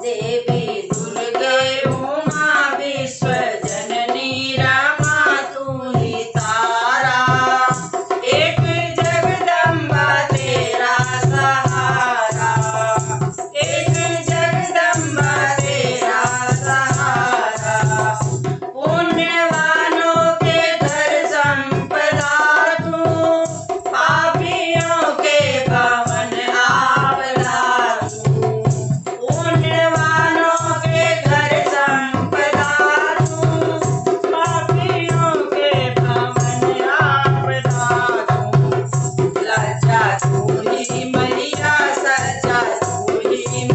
देवी दुर्गे उमा विश्व जननी रमा तू ही तारा। एक जगदम्बा तेरा सहारा, एक जगदम्बा तेरा सहारा। पुण्यवानों के घर संपदा तू, पापियों के भवन आपदा तू। पुण्यवानों के घर संपदा तू, पापियों के भवन आपदा तू। लज्जा तू ही मैया, सज्जा तू ही